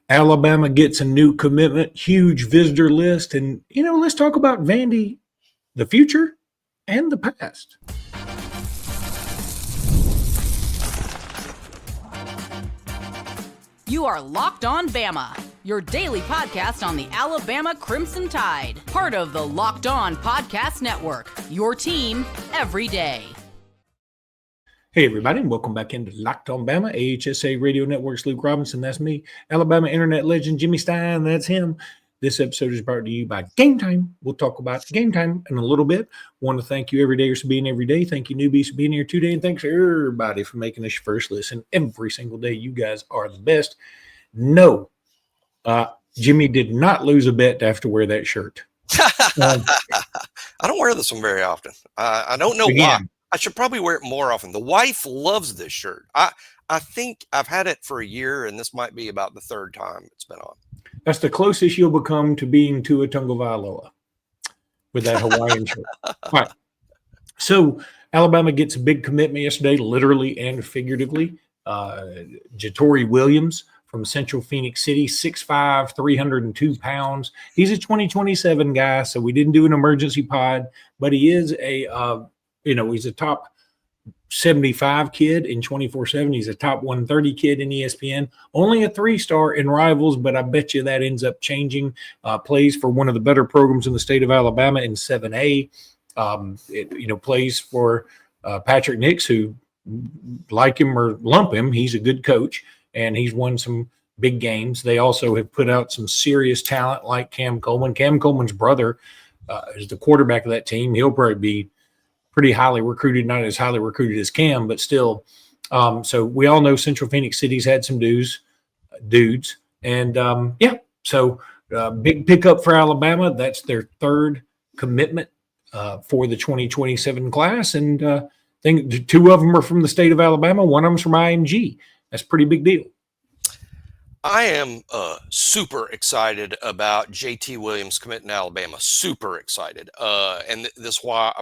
Alabama gets a new commitment, huge visitor list. And, let's talk about Vandy, the future and the past. You are Locked On Bama, your daily podcast on the Alabama Crimson Tide. Part of the Locked On Podcast Network, your team every day. Hey, everybody, and welcome back into Locked On Bama, AHSA Radio Network's Luke Robinson. That's me. Alabama internet legend Jimmy Stein. That's him. This episode is brought to you by Game Time. We'll talk about Game Time in a little bit. Want to thank you everydayers for being every day. Thank you newbies for being here today. And thanks for everybody for making this your first listen every single day. You guys are the best. No, Jimmy did not lose a bet to have to wear that shirt. I don't wear this one very often. I don't know why. I should probably wear it more often. The wife loves this shirt. I think I've had it for a year, and this might be about the third time it's been on. That's the closest you'll become to being Tua Tagovailoa with that Hawaiian shirt. All right. So Alabama gets a big commitment yesterday, literally and figuratively. Jatori Williams from Central Phoenix City, 6'5", 302 pounds. He's a 2027 guy, so we didn't do an emergency pod, but he is he's a top 75 kid in 24/7. He's a top 130 kid in ESPN. Only a 3-star in Rivals, but I bet you that ends up changing. Plays for one of the better programs in the state of Alabama in 7A. Plays for Patrick Nix, who, like him or lump him, he's a good coach, and he's won some big games. They also have put out some serious talent like Cam Coleman. Cam Coleman's brother is the quarterback of that team. He'll probably be pretty highly recruited, not as highly recruited as Cam, but still. So we all know Central Phoenix City's had some dudes. And, so big pickup for Alabama. That's their third commitment for the 2027 class. And I think 2 of them are from the state of Alabama. One of them's from IMG. That's a pretty big deal. I am super excited about JT Williams committing to Alabama. Super excited. And this why,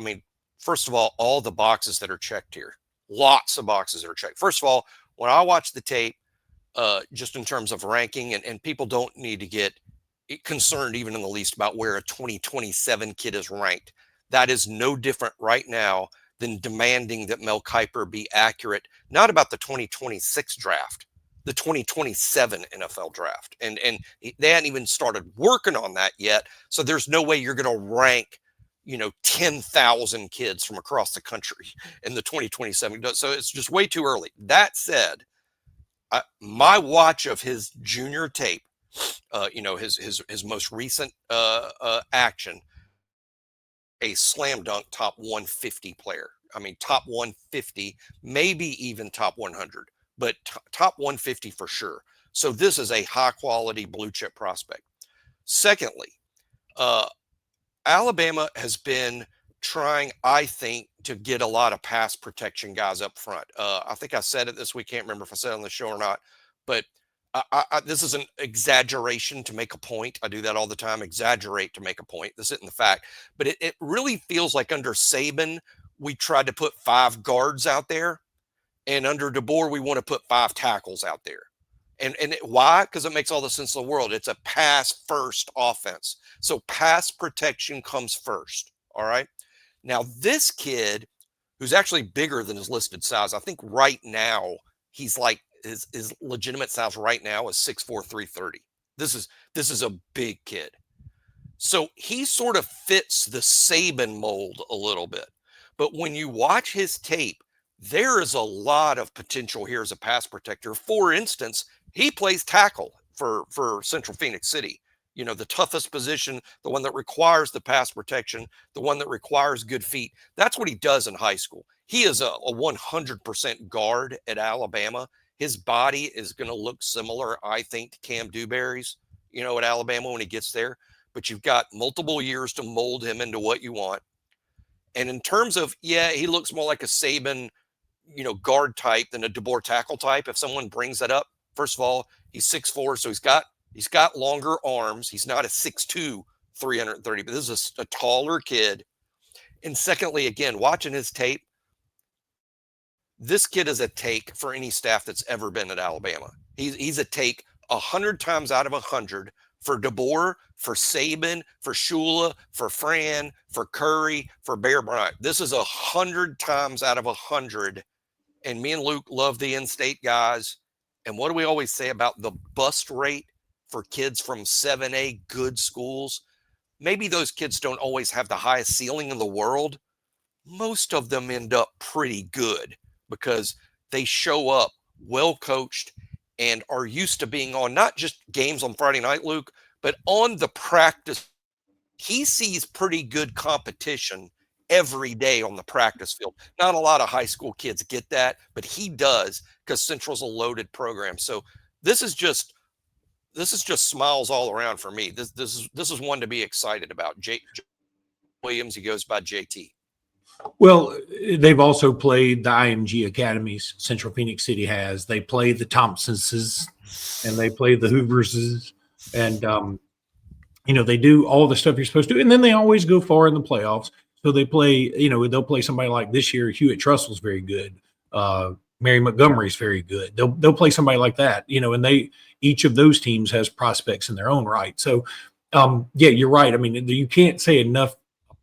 first of all the boxes that are checked here, lots of boxes that are checked. First of all, when I watch the tape, just in terms of ranking, and people don't need to get concerned even in the least about where a 2027 kid is ranked. That is no different right now than demanding that Mel Kiper be accurate, not about the 2026 draft, the 2027 NFL draft. And they hadn't even started working on that yet. So there's no way you're going to rank 10,000 kids from across the country in the 2027. So it's just way too early. That said, my watch of his junior tape, his most recent action, a slam dunk top 150 player. Top 150, maybe even top 100, but top 150 for sure. So this is a high quality blue chip prospect. Secondly, Alabama has been trying, I think, to get a lot of pass protection guys up front. I think I said it this week. Can't remember if I said it on the show or not, but this is an exaggeration to make a point. I do that all the time, exaggerate to make a point. This isn't the fact, but it really feels like under Saban, we tried to put 5 guards out there, and under DeBoer, we want to put 5 tackles out there. And why? Because it makes all the sense in the world. It's a pass-first offense. So pass protection comes first, all right? Now, this kid, who's actually bigger than his listed size, I think right now he's like his legitimate size right now is 6'4", 330. This is a big kid. So he sort of fits the Saban mold a little bit. But when you watch his tape, there is a lot of potential here as a pass protector. For instance, he plays tackle for Central Phoenix City. The toughest position, the one that requires the pass protection, the one that requires good feet. That's what he does in high school. He is a 100% guard at Alabama. His body is going to look similar, I think, to Cam Dewberry's, at Alabama when he gets there. But you've got multiple years to mold him into what you want. And in terms of, he looks more like a Saban, guard type than a DeBoer tackle type. If someone brings that up, first of all, he's 6'4", so he's got longer arms. He's not a 6'2", 330, but this is a taller kid. And secondly, again, watching his tape, this kid is a take for any staff that's ever been at Alabama. He's a take 100 times out of 100 for DeBoer, for Saban, for Shula, for Fran, for Curry, for Bear Bryant. This is 100 times out of 100. And me and Luke love the in-state guys. And what do we always say about the bust rate for kids from 7A good schools? Maybe those kids don't always have the highest ceiling in the world. Most of them end up pretty good because they show up well coached and are used to being on not just games on Friday night, Luke, but on the practice. He sees pretty good competition every day on the practice field. Not a lot of high school kids get that, but he does because Central's a loaded program. So this is just smiles all around for me. This is one to be excited about. J. Williams, he goes by JT. Well, they've also played the IMG academies. Central Phoenix City has. They play the Thompsonses, and they play the Hooverses, and they do all the stuff you're supposed to. And then they always go far in the playoffs. So they play. They'll play somebody like this year. Hewitt Trussell's very good. Mary Montgomery's very good. They'll play somebody like that. And each of those teams has prospects in their own right. So, yeah, you're right. I mean, you can't say enough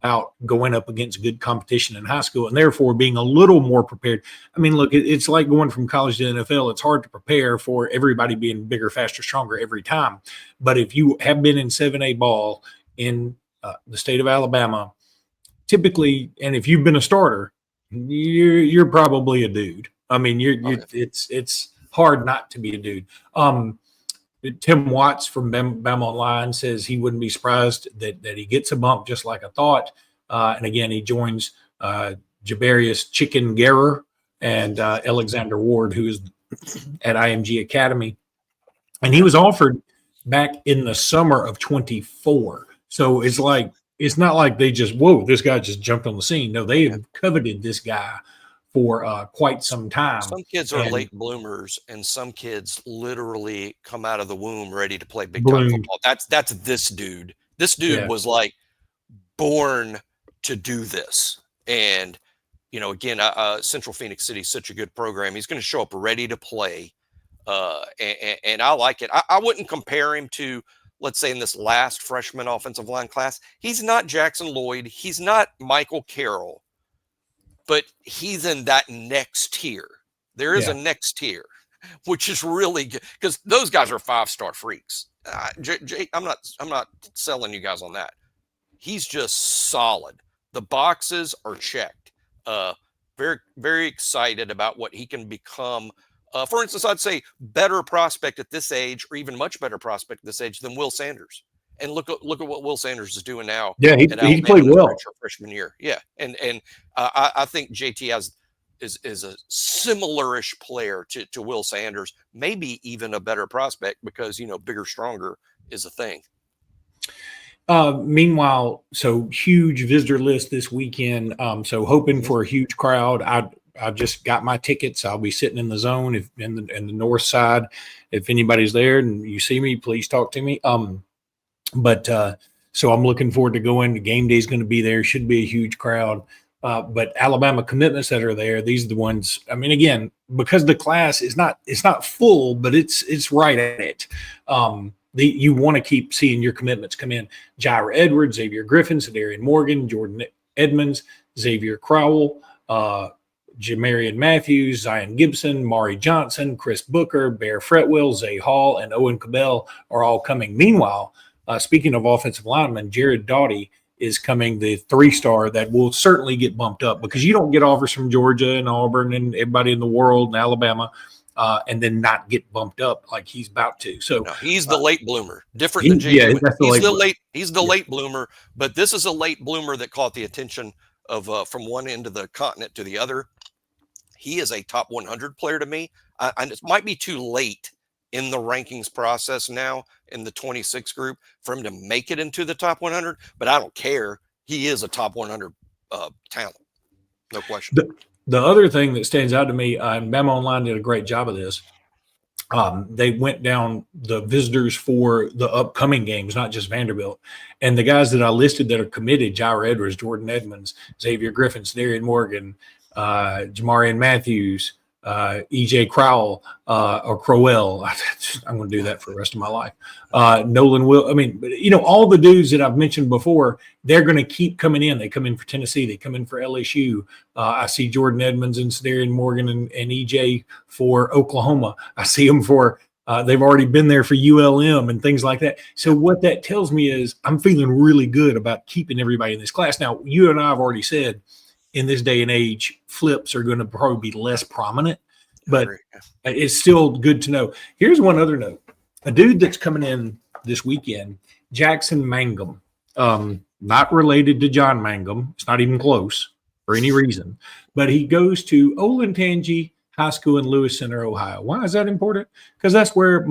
about going up against good competition in high school and therefore being a little more prepared. I mean, look, it's like going from college to NFL. It's hard to prepare for everybody being bigger, faster, stronger every time. But if you have been in 7A ball in the state of Alabama, typically, and if you've been a starter, you're probably a dude. I mean, it's hard not to be a dude. Tim Watts from Bama Online says he wouldn't be surprised that he gets a bump just like I thought. And again, he joins Jabarius Chicken Guerrer and Alexander Ward, who is at IMG Academy. And he was offered back in the summer of 24. So it's not like they just, whoa, this guy just jumped on the scene. No, they have coveted this guy for quite some time. Some kids are late bloomers, and some kids literally come out of the womb ready to play big time football. That's this dude. This dude was like born to do this. And again, Central Phoenix City is such a good program. He's going to show up ready to play, and I like it. I wouldn't compare him to, let's say, in this last freshman offensive line class. He's not Jackson Lloyd. He's not Michael Carroll. But he's in that next tier. There is a next tier, which is really good because those guys are 5-star freaks. I'm not selling you guys on that. He's just solid. The boxes are checked. Very, very excited about what he can become. For instance, I'd say better prospect at this age, or even much better prospect at this age than Will Sanders. And look at what Will Sanders is doing now. Yeah, he played well freshman year. Yeah, and I think JT is a similar-ish player to Will Sanders, maybe even a better prospect because bigger, stronger is a thing. Meanwhile, so huge visitor list this weekend. So hoping for a huge crowd. I just got my tickets. I'll be sitting in the zone in the north side. If anybody's there and you see me, please talk to me. But so I'm looking forward to going. The game day is going to be there. Should be a huge crowd. But Alabama commitments that are there, these are the ones. I mean, again, because the class is not full, but it's right at it. You want to keep seeing your commitments come in. Jair Edwards, Xavier Griffin, Sadarian Morgan, Jordan Edmonds, Xavier Crowell, Jamarian Matthews, Zion Gibson, Mari Johnson, Chris Booker, Bear Fretwell, Zay Hall, and Owen Cabell are all coming. Meanwhile, speaking of offensive linemen, Jared Doughty is coming, the 3-star that will certainly get bumped up because you don't get offers from Georgia and Auburn and everybody in the world and Alabama and then not get bumped up like he's about to. So no, he's the late bloomer, different than JT. He's the late bloomer, but this is a late bloomer that caught the attention of from one end of the continent to the other. He is a top 100 player to me. And it might be too late in the rankings process now in the 26 group for him to make it into the top 100, but I don't care. He is a top 100 talent. No question. The other thing that stands out to me, and Bama Online did a great job of this. They went down the visitors for the upcoming games, not just Vanderbilt. And the guys that I listed that are committed, Jair Edwards, Jordan Edmonds, Xavier Griffin, Sadarian Morgan, Jamarian Matthews, EJ Crowell or Crowell. I'm going to do that for the rest of my life. Nolan Will. I mean, all the dudes that I've mentioned before, they're going to keep coming in. They come in for Tennessee. They come in for LSU. I see Jordan Edmonds and Darian Morgan and EJ for Oklahoma. I see them for they've already been there for ULM and things like that. So what that tells me is I'm feeling really good about keeping everybody in this class. Now, you and I have already said in this day and age, flips are going to probably be less prominent, but it's still good to know. Here's one other note. A dude that's coming in this weekend, Jackson Mangum, not related to John Mangum. It's not even close for any reason, but he goes to Olentangy High School in Lewis Center, Ohio. Why is that important? Because that's where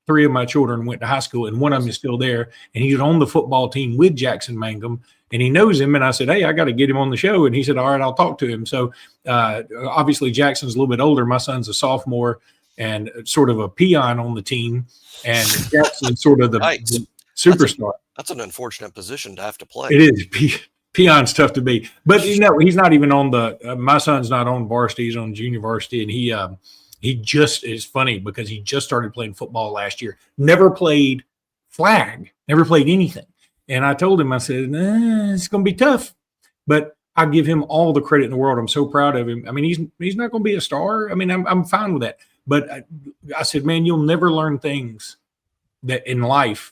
three of my children went to high school, and one of them is still there, and he's on the football team with Jackson Mangum, and he knows him. And I said, hey, I got to get him on the show. And he said, all right, I'll talk to him. So obviously Jackson's a little bit older. My son's a sophomore and sort of a peon on the team, and Jackson's sort of the superstar. That's an unfortunate position to have to play. It is. Peon's tough to be, but he's not even on my son's not on varsity. He's on junior varsity, and he just is funny because he just started playing football last year. Never played flag, never played anything. And I told him, I said, it's going to be tough, but I give him all the credit in the world. I'm so proud of him. I mean, he's not going to be a star. I mean, I'm fine with that. But I said, man, you'll never learn things that in life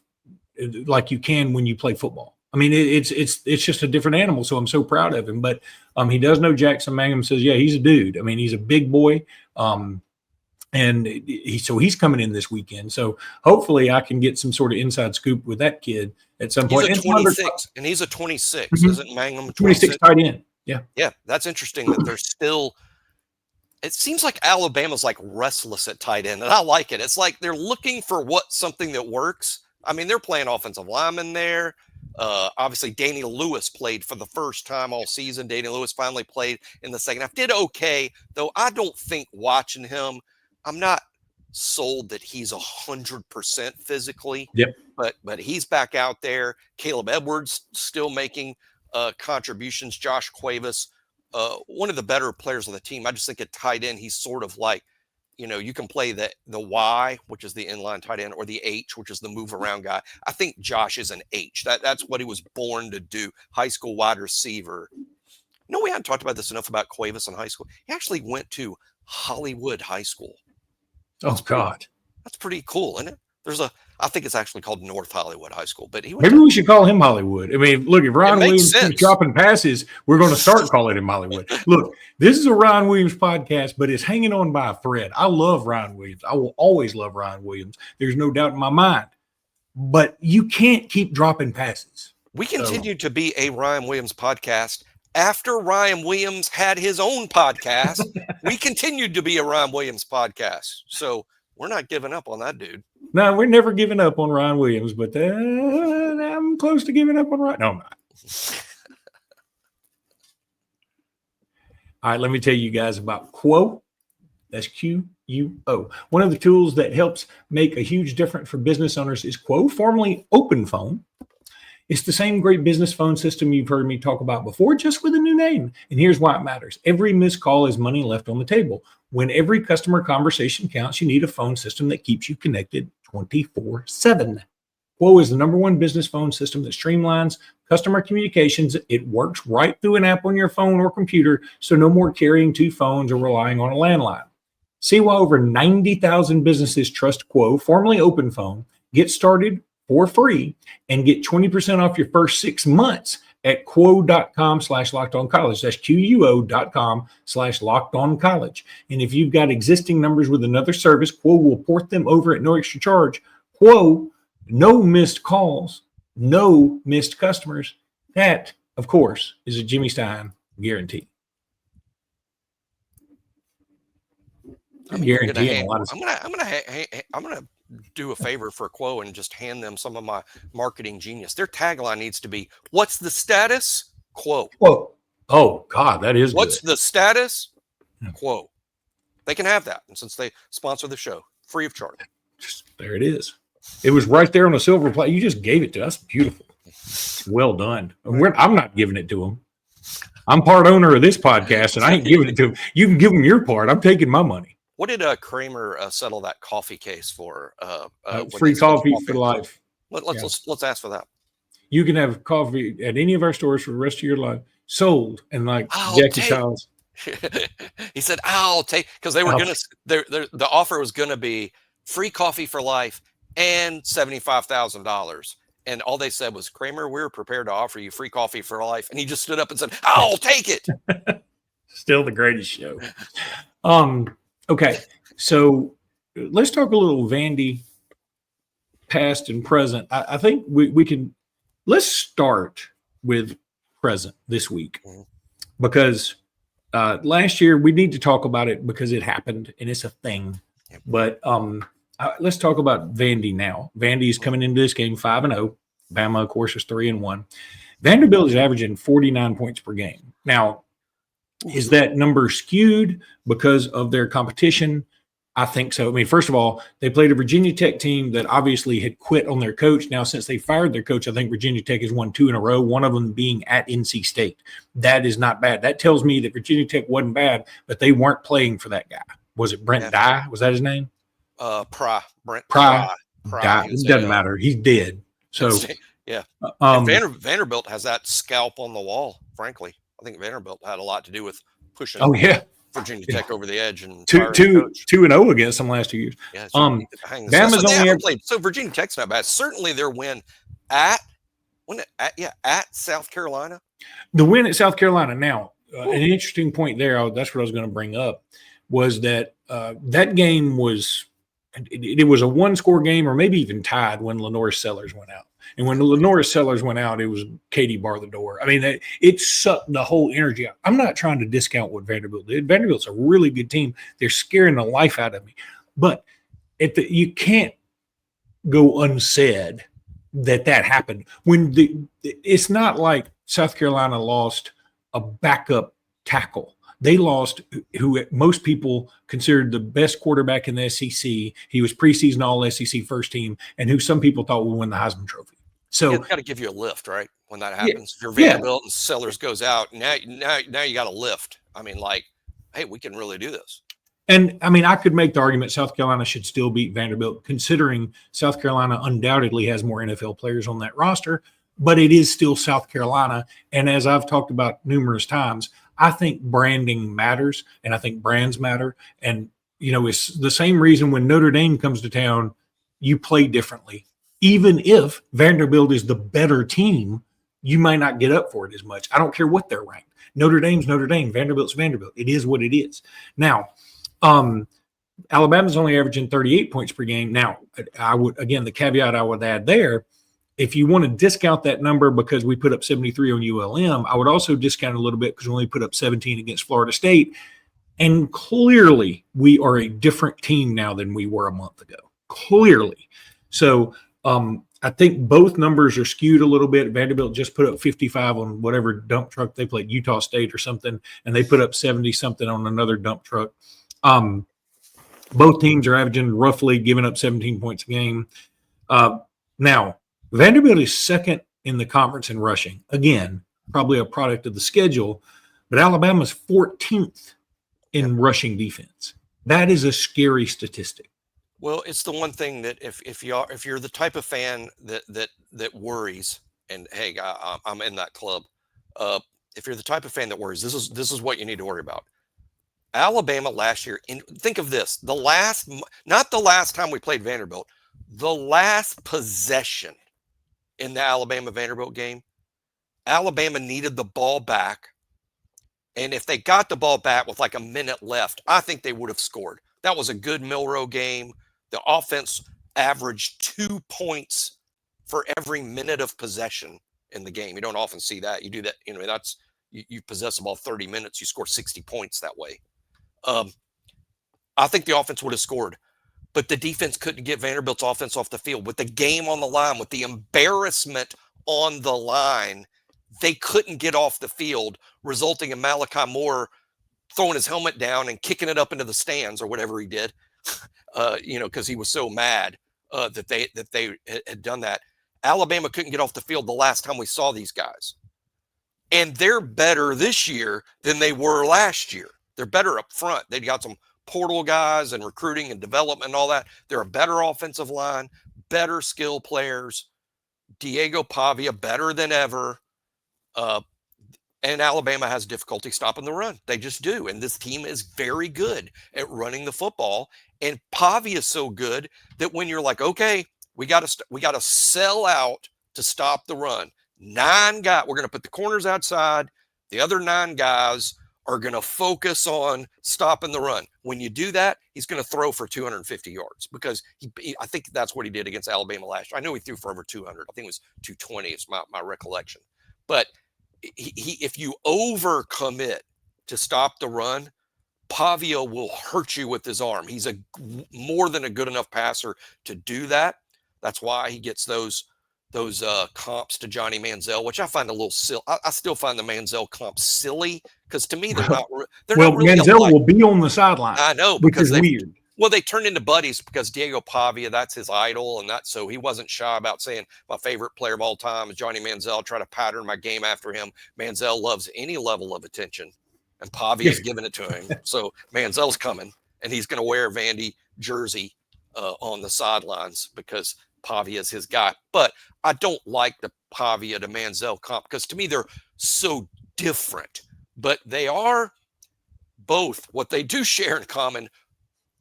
like you can when you play football. I mean, it's just a different animal. So I'm so proud of him. But he does know Jackson Mangum, says, yeah, he's a dude. I mean, he's a big boy. And so he's coming in this weekend. So hopefully I can get some sort of inside scoop with that kid at some point. He's a 26, and he's a 26. Mm-hmm. Isn't Mangum 26 tight end? Yeah. Yeah, that's interesting that they're still – it seems like Alabama's like restless at tight end, and I like it. It's like they're looking for something that works. I mean, they're playing offensive linemen there. Obviously, Daniel Lewis played for the first time all season. Daniel Lewis finally played in the second half. Did okay, though I don't think watching him, I'm not sold that he's 100% physically. Yep. But he's back out there. Caleb Edwards still making contributions. Josh Cuevas, one of the better players on the team. I just think at tight end, he's sort of like, you can play the Y, which is the inline tight end, or the H, which is the move around guy. I think Josh is an H. That's what he was born to do. High school wide receiver. We hadn't talked about this enough about Cuevas in high school. He actually went to Hollywood High School. God. That's pretty cool, isn't it? I think it's actually called North Hollywood High School, but maybe we should call him Hollywood. I mean, look, if Ryan Williams keeps dropping passes, we're going to start calling him Hollywood. Look, this is a Ryan Williams podcast, but it's hanging on by a thread. I love Ryan Williams. I will always love Ryan Williams. There's no doubt in my mind, but you can't keep dropping passes. We continue to be a Ryan Williams podcast. After Ryan Williams had his own podcast, we continued to be a Ryan Williams podcast. So we're not giving up on that dude. No, we're never giving up on Ryan Williams, but I'm close to giving up on Ryan. No, I'm not. All right, let me tell you guys about Quo. That's Quo. One of the tools that helps make a huge difference for business owners is Quo, formerly OpenPhone. It's the same great business phone system you've heard me talk about before, just with a new name. And here's why it matters. Every missed call is money left on the table. When every customer conversation counts, you need a phone system that keeps you connected 24/7. Quo is the #1 business phone system that streamlines customer communications. It works right through an app on your phone or computer, so no more carrying 2 phones or relying on a landline. See why over 90,000 businesses trust Quo, formerly OpenPhone. Get started for free and get 20% off your first 6 months at quo.com/lockedoncollege. That's quo.com/lockedoncollege. And if you've got existing numbers with another service, Quo will port them over at no extra charge. Quo, no missed calls, no missed customers. That, of course, is a Jimmy Stein guarantee. I'm guaranteeing a lot of stuff. I'm gonna do a favor for Quo and just hand them some of my marketing genius. Their tagline needs to be, "What's the status? Quo." Quo. Oh God, that is. What's the status? Quo. They can have that, and since they sponsor the show, free of charge. There it is. It was right there on a silver plate. You just gave it to us. Beautiful. Well done. I'm not giving it to them. I'm part owner of this podcast, and I ain't giving it to him. You can give him your part. I'm taking my money. What did Kramer settle that coffee case for? When Free they sold coffee for life. Let's ask for that. You can have coffee at any of our stores for the rest of your life. Sold. And like Jackie Childs. He said, "I'll take," because they were gonna. The offer was gonna be free coffee for life and $75,000. And all they said was, "Kramer, we're prepared to offer you free coffee for life." And he just stood up and said, "I'll take it." Still the greatest show. Okay, so let's talk a little Vandy past and present. I think we can. Let's start with present this week because last year we need to talk about it because it happened and it's a thing. But let's talk about Vandy now. Vandy is coming into this game 5-0. Bama, of course, is 3-1. Vanderbilt is averaging 49 points per game. Now, is that number skewed because of their competition? I think so. I mean, first of all, they played a Virginia Tech team that obviously had quit on their coach. Now, since they fired their coach, I think Virginia Tech has won 2 in a row, one of them being at NC State. That is not bad. That tells me that Virginia Tech wasn't bad, but they weren't playing for that guy. Was it Brent Dye? Was that his name? Brent Dye. It doesn't matter. He's dead. So, yeah. And Vanderbilt has that scalp on the wall, frankly. I think Vanderbilt had a lot to do with pushing Virginia Tech over the edge and 2-0 against them last 2 years. Yeah, Bama's only played. So Virginia Tech's not bad. Certainly their win at South Carolina. The win at South Carolina. Now, an interesting point there. That's what I was going to bring up was that that game was it was a 1-score game or maybe even tied when Lenore Sellers went out. And when Lenore Sellers went out, it was Katie bar the door. I mean, it sucked the whole energy out. I'm not trying to discount what Vanderbilt did. Vanderbilt's a really good team. They're scaring the life out of me. But you can't go unsaid that happened. It's not like South Carolina lost a backup tackle. They lost who most people considered the best quarterback in the SEC. He was preseason All-SEC first team, and who some people thought would win the Heisman Trophy. So it's got to give you a lift, right? When that happens, if you're Vanderbilt and Sellers goes out, now you got a lift. I mean, like, hey, we can really do this. And I mean, I could make the argument South Carolina should still beat Vanderbilt, considering South Carolina undoubtedly has more NFL players on that roster, but it is still South Carolina. And as I've talked about numerous times, I think branding matters, and I think brands matter. And, it's the same reason when Notre Dame comes to town, you play differently. Even if Vanderbilt is the better team, you might not get up for it as much. I don't care what they're ranked. Notre Dame's Notre Dame. Vanderbilt's Vanderbilt. It is what it is. Now, Alabama's only averaging 38 points per game. Now, the caveat I would add there, if you want to discount that number because we put up 73 on ULM, I would also discount a little bit because we only put up 17 against Florida State. And clearly, we are a different team now than we were a month ago. Clearly. So I think both numbers are skewed a little bit. Vanderbilt just put up 55 on whatever dump truck they played, Utah State or something, and they put up 70-something on another dump truck. Both teams are averaging roughly giving up 17 points a game. Now, Vanderbilt is second in the conference in rushing. Again, probably a product of the schedule, but Alabama's 14th in rushing defense. That is a scary statistic. Well, it's the one thing that if you're the type of fan that worries, and hey, I'm in that club. If you're the type of fan that worries, this is what you need to worry about. Alabama last year, and think of this: not the last time we played Vanderbilt, the last possession in the Alabama-Vanderbilt game, Alabama needed the ball back. And if they got the ball back with like a minute left, I think they would have scored. That was a good Milroe game. The offense averaged 2 points for every minute of possession in the game. You don't often see that. You do that, that's you possess the ball 30 minutes, you score 60 points that way. I think the offense would have scored. But the defense couldn't get Vanderbilt's offense off the field. With the game on the line, with the embarrassment on the line, they couldn't get off the field, resulting in Malachi Moore throwing his helmet down and kicking it up into the stands or whatever he did, because he was so mad that they had done that. Alabama couldn't get off the field the last time we saw these guys. And they're better this year than they were last year. They're better up front. They got some portal guys and recruiting and development and all that. They're a better offensive line, better skill players. Diego Pavia better than ever. And Alabama has difficulty stopping the run. They just do. And this team is very good at running the football. And Pavia is so good that when you're like, okay, we got to sell out to stop the run. 9 guys, we're going to put the corners outside. The other 9 guys are going to focus on stopping the run. When you do that, he's going to throw for 250 yards because I think that's what he did against Alabama last year. I know he threw for over 200. I think it was 220 is my recollection. But if you overcommit to stop the run, Pavia will hurt you with his arm. He's more than a good enough passer to do that. That's why he gets those comps to Johnny Manziel, which I find a little silly. I still find the Manziel comps silly because to me they're not really Manziel alike. will be on the sideline. I know because because weird. Well, they turned into buddies because Diego Pavia, that's his idol, and so he wasn't shy about saying my favorite player of all time is Johnny Manziel. Try to pattern my game after him. Manziel loves any level of attention, and Pavia's giving it to him. So Manziel's coming, and he's going to wear a Vandy jersey on the sidelines because Pavia is his guy. But I don't like the Pavia to Manziel comp because to me they're so different. But they are both what they do share in common.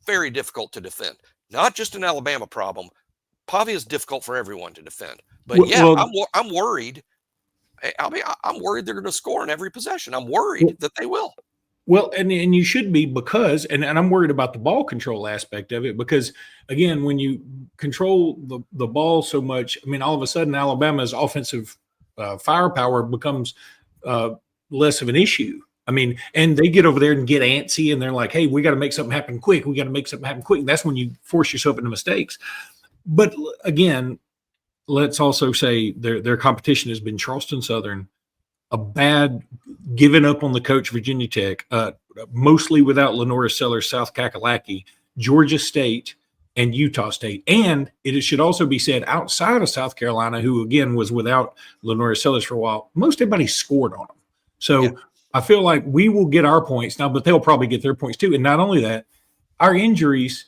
Very difficult to defend. Not just an Alabama problem. Pavia is difficult for everyone to defend. But I'm worried. I'm worried they're going to score in every possession. I'm worried that they will. Well, and you should be because, and I'm worried about the ball control aspect of it because, again, when you control the ball so much, I mean, all of a sudden Alabama's offensive firepower becomes less of an issue. I mean, and they get over there and get antsy and they're like, hey, we got to make something happen quick. We got to make something happen quick. And that's when you force yourself into mistakes. But again, let's also say their competition has been Charleston Southern, a bad giving up on the coach, Virginia Tech, mostly without Lenora Sellers, South Kakalaki, Georgia State, and Utah State. And it should also be said outside of South Carolina, who, again, was without Lenora Sellers for a while, most everybody scored on them. So I feel like we will get our points now, but they'll probably get their points too. And not only that, our injuries,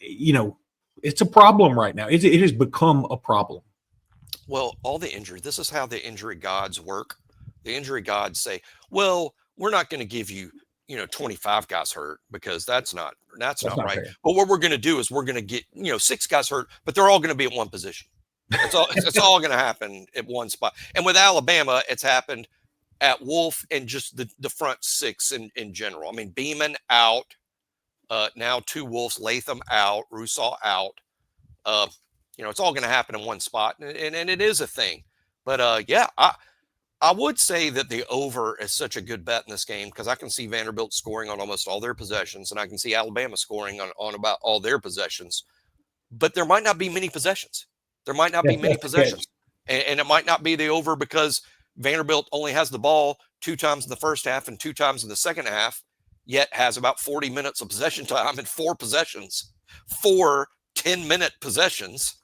it's a problem right now. It has become a problem. Well, all the injury, this is how the injury gods work. The injury gods say, well, we're not going to give you, 25 guys hurt because that's not right. Fair. But what we're going to do is we're going to get, 6 guys hurt, but they're all going to be at one position. It's all going to happen at one spot. And with Alabama, it's happened at Wolf and just the front 6 in general. I mean, Beeman out, now 2 Wolves, Latham out, Russaw out. It's all going to happen in one spot, and it is a thing. But I would say that the over is such a good bet in this game because I can see Vanderbilt scoring on almost all their possessions, and I can see Alabama scoring on about all their possessions. But there might not be many possessions. And it might not be the over because Vanderbilt only has the ball 2 times in the first half and 2 times in the second half, yet has about 40 minutes of possession time and 4 possessions, 4 10-minute possessions.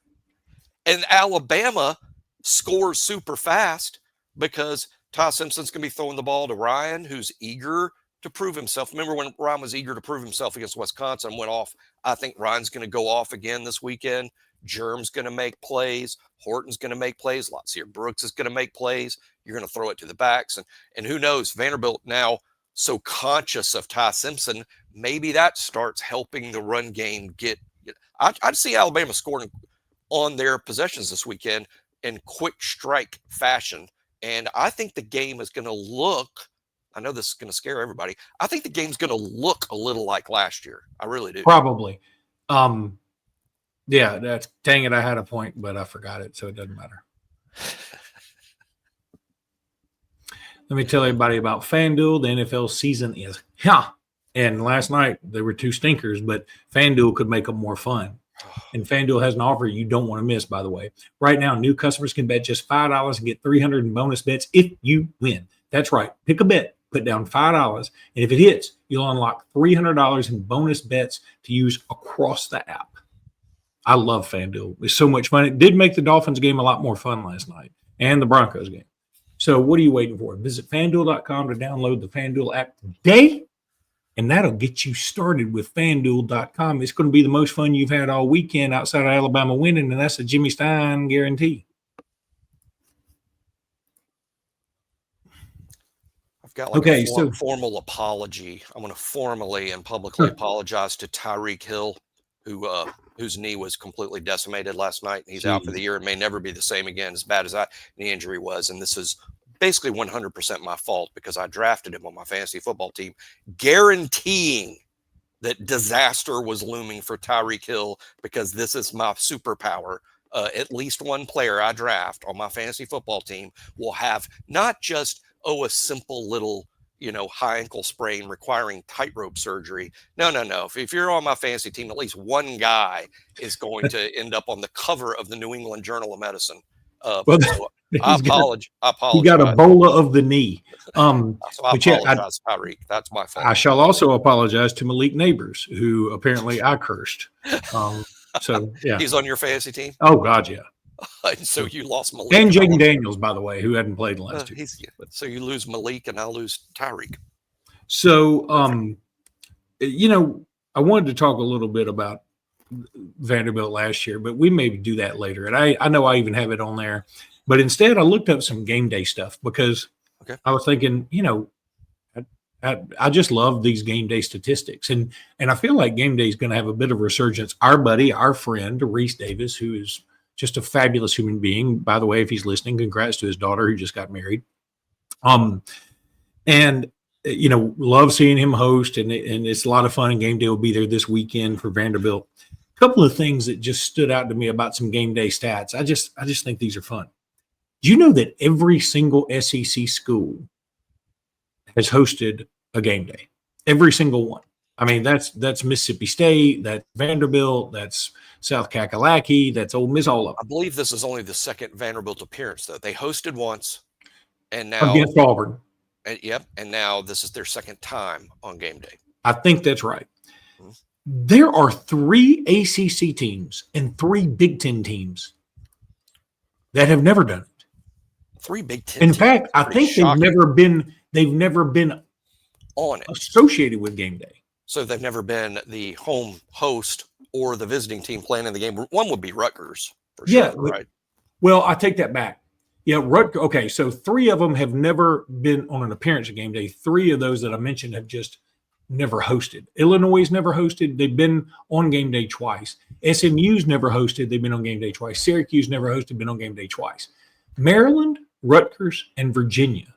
And Alabama scores super fast because Ty Simpson's going to be throwing the ball to Ryan, who's eager to prove himself. Remember when Ryan was eager to prove himself against Wisconsin and went off? I think Ryan's going to go off again this weekend. Germ's going to make plays. Horton's going to make plays. Latsier Brooks is going to make plays. You're going to throw it to the backs. And who knows, Vanderbilt now so conscious of Ty Simpson, maybe that starts helping the run game get. I'd see Alabama scoring on their possessions this weekend in quick strike fashion. And I think the game is going to look, I know this is going to scare everybody. I think the game's going to look a little like last year. I really do. Probably. Yeah, dang it. I had a point, but I forgot it. So it doesn't matter. Let me tell everybody about FanDuel. The NFL season is here. And last night there were 2 stinkers, but FanDuel could make them more fun. And FanDuel has an offer you don't want to miss, by the way. Right now, new customers can bet just $5 and get $300 in bonus bets if you win. That's right. Pick a bet, put down $5, and if it hits, you'll unlock $300 in bonus bets to use across the app. I love FanDuel. It's so much fun. It did make the Dolphins game a lot more fun last night and the Broncos game. So what are you waiting for? Visit FanDuel.com to download the FanDuel app today, and that'll get you started with FanDuel.com. It's going to be the most fun you've had all weekend outside of Alabama winning, and that's a Jimmy Stein guarantee. I've got like a formal apology. I'm going to formally and publicly apologize to Tyreek Hill, whose knee was completely decimated last night. He's out for the year and may never be the same again, as bad as that knee injury was. And this is basically 100% my fault because I drafted him on my fantasy football team, guaranteeing that disaster was looming for Tyreek Hill because this is my superpower. At least one player I draft on my fantasy football team will have not just, a simple little, high ankle sprain requiring tightrope surgery. No. If you're on my fantasy team, at least one guy is going to end up on the cover of the New England Journal of Medicine. So I apologize. He got Ebola of the knee. So I apologize, Tyreek. That's my fault. I shall also apologize to Malik Neighbors, who apparently I cursed. So yeah, he's on your fantasy team. Oh God, yeah. So you lost Malik. And Jaden Daniels, by the way, who hadn't played in the last 2 years. So you lose Malik and I lose Tyreek. So, I wanted to talk a little bit about Vanderbilt last year, but we maybe do that later. And I know I even have it on there. But instead, I looked up some game day stuff because I was thinking, I just love these game day statistics. And I feel like game day is going to have a bit of a resurgence. Our friend, Reese Davis, who is just a fabulous human being. By the way, if he's listening, congrats to his daughter who just got married. Love seeing him host, and it's a lot of fun. And game day will be there this weekend for Vanderbilt. A couple of things that just stood out to me about some game day stats. I just think these are fun. Do you know that every single SEC school has hosted a game day? Every single one. I mean, that's Mississippi State, that's Vanderbilt, that's South Kakalaki, that's Ole Miss, all of them. I believe this is only the second Vanderbilt appearance, though. They hosted once, and now against Auburn. And now this is their second time on game day. I think that's right. Mm-hmm. There are 3 ACC teams and 3 Big Ten teams that have never done it. 3 Big Ten. In fact, I think they've never been on it, associated with game day. So they've never been the home host or the visiting team playing in the game. One would be Rutgers, for sure, right? Well, I take that back. Yeah, okay, so 3 of them have never been on an appearance at game day. 3 of those that I mentioned have just never hosted. Illinois never hosted. They've been on game day twice. SMU's never hosted. They've been on game day twice. Syracuse never hosted, been on game day twice. Maryland, Rutgers, and Virginia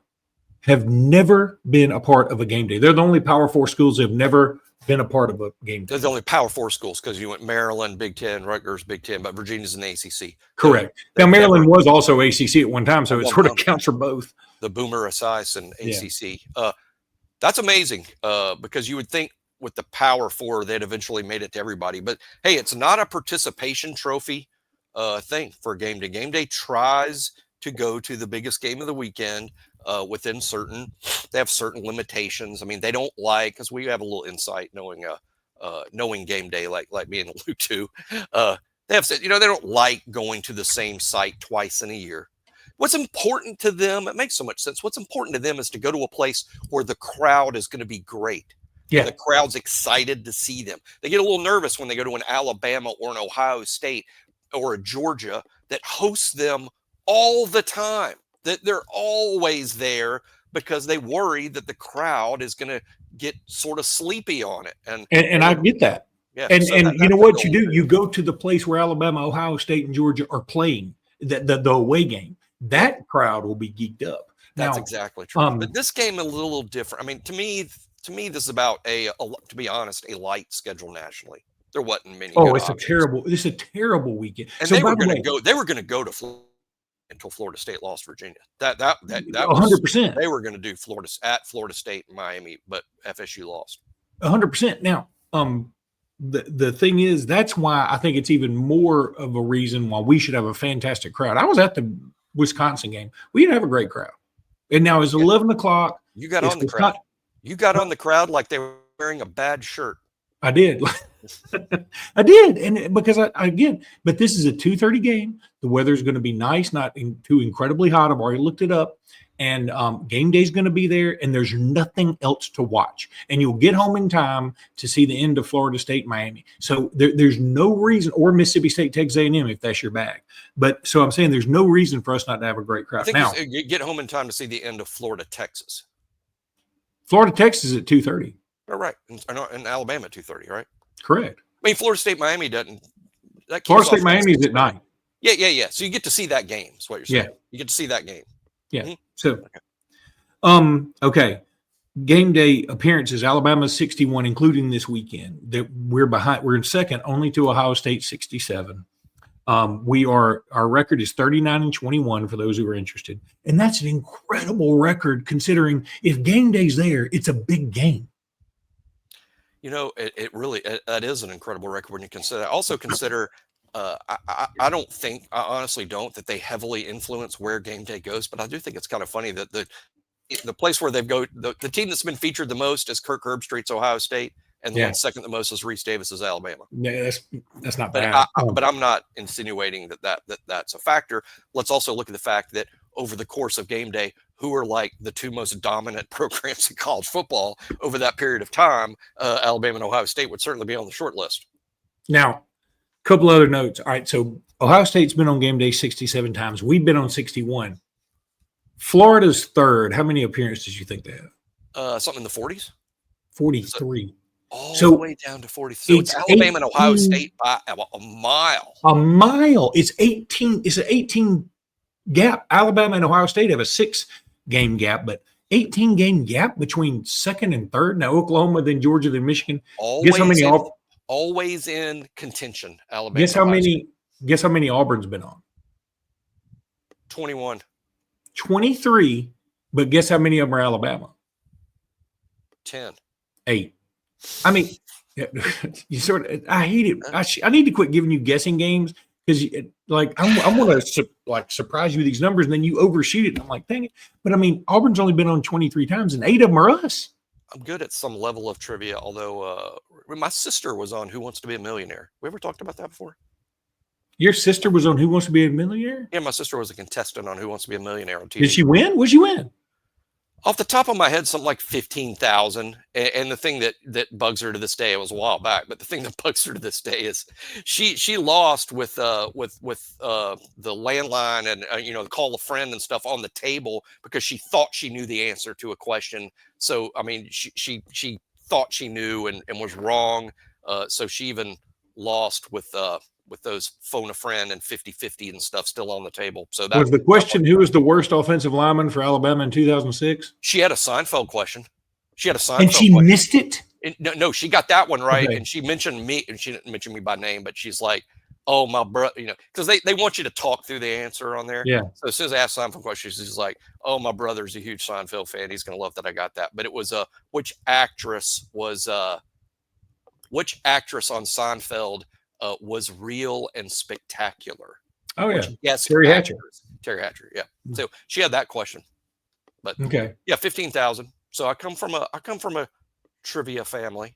have never been a part of a game day. They're the only Power 4 schools that have never been a part of a game day. They're the only Power 4 schools because you went Maryland, Big Ten, Rutgers, Big Ten, but Virginia's in the ACC. Correct. Now, Maryland was also ACC at one time, so it sort of counts for both. The Boomer Esiason and ACC. Yeah. That's amazing because you would think with the Power 4 they'd eventually made it to everybody. But, hey, it's not a participation trophy thing for game day. Game day tries to go to the biggest game of the weekend. They have certain limitations. I mean, they don't because we have a little insight knowing game day, like me and Luke too. They have said, they don't like going to the same site twice in a year. What's important to them, it makes so much sense. What's important to them is to go to a place where the crowd is going to be great. Yeah. The crowd's excited to see them. They get a little nervous when they go to an Alabama or an Ohio State or a Georgia that hosts them all the time. That they're always there because they worry that the crowd is going to get sort of sleepy on it. And I get that. Yeah. And you know what you do? You go to the place where Alabama, Ohio State, and Georgia are playing the away game. That crowd will be geeked up. That's exactly true. But this game is a little different. I mean, to me, this is about to be honest, a light schedule nationally. There wasn't many. Oh, it's a terrible weekend. And so they were going to go to Florida until Florida State lost Virginia. That 100%. They were going to do Florida State and Miami, but FSU lost. 100%. Now, the thing is, that's why I think it's even more of a reason why we should have a fantastic crowd. I was at the Wisconsin game. We didn't have a great crowd. And now it's 11 o'clock. You got on the crowd. You got on the crowd like they were wearing a bad shirt. I did. I did. And because but this is a 2:30 game. The weather is going to be nice, not too incredibly hot. I've already looked it up. and game day is going to be there, and there's nothing else to watch. And you'll get home in time to see the end of Florida State, Miami. So there's no reason, or Mississippi State, Texas A&M, if that's your bag. But so I'm saying there's no reason for us not to have a great crowd. I think Now, you get home in time to see the end of Florida, Texas. Florida, Texas is at 2:30. Oh, right. And Alabama at 2:30, right? Correct. I mean, Florida State, Miami doesn't. Florida State, Miami is at 9. Yeah. So you get to see that game. Is what you're saying. Yeah. You get to see that game. Yeah. Mm-hmm. So, okay. Game day appearances, Alabama 61, including this weekend. That we're behind. We're in second, only to Ohio State 67. Our record is 39-21 for those who are interested, and that's an incredible record considering if game day's there, it's a big game. You know, it really that is an incredible record when you consider. I also consider. I honestly don't that they heavily influence where game day goes, but I do think it's kind of funny that the place where they go, the team that's been featured the most is Kirk Herbstreit's Ohio State, and the one second the most is Reese Davis's Alabama. Yeah, that's not But bad. but I'm not insinuating that's a factor. Let's also look at the fact that over the course of game day, who are like the two most dominant programs in college football over that period of time, Alabama and Ohio State would certainly be on the short list. Now, a couple other notes. All right, so Ohio State's been on game day 67 times. We've been on 61. Florida's third. How many appearances do you think they have? Something in the 40s? 43. All So the way down to 40. So it's Alabama and Ohio State by a mile. A mile. It's 18. It's an 18 gap. Alabama and Ohio State have a 6-game gap, but 18-game gap between second and third. Now Oklahoma, then Georgia, then Michigan. Always in contention. Alabama. Guess how many Auburn's been on? 21. 23. But guess how many of them are Alabama? 10. 8. I mean, you sort of. I hate it. I need to quit giving you guessing games because, like, I want to surprise you with these numbers, and then you overshoot it. And I'm like, dang it! But I mean, Auburn's only been on 23 times, and 8 of them are us. I'm good at some level of trivia, although my sister was on Who Wants to Be a Millionaire. We ever talked about that before? Your sister was on Who Wants to Be a Millionaire? Yeah, my sister was a contestant on Who Wants to Be a Millionaire on TV. Did she win? What did she win? Off the top of my head, something like 15,000. And the thing that bugs her to this day, it was a while back, but the thing that bugs her to this day is she lost with the landline and call a friend and stuff on the table because she thought she knew the answer to a question. So I mean, she thought she knew and was wrong. So she even lost with those phone a friend and 50-50 and stuff still on the table. So that was the question. Who was the worst offensive lineman for Alabama in 2006? She had a Seinfeld question. And she missed it? No, she got that one right. Okay. And she mentioned me, and she didn't mention me by name, but she's like, oh, my brother, because they want you to talk through the answer on there. Yeah. So as soon as I asked Seinfeld questions, she's like, oh, my brother's a huge Seinfeld fan. He's going to love that I got that. But it was which actress on Seinfeld was real and spectacular? Oh, yeah. Yes. Terry Hatcher. Terry Hatcher. Yeah. So she had that question. But okay. Yeah, 15,000. So I come from a trivia family.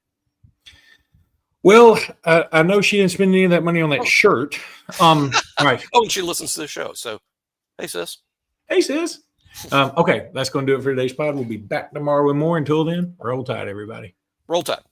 Well, I know she didn't spend any of that money on that shirt. Right. Oh, and she listens to the show. So, hey, sis. Hey, sis. Okay, that's going to do it for today's pod. We'll be back tomorrow with more. Until then, roll tide, everybody. Roll tide.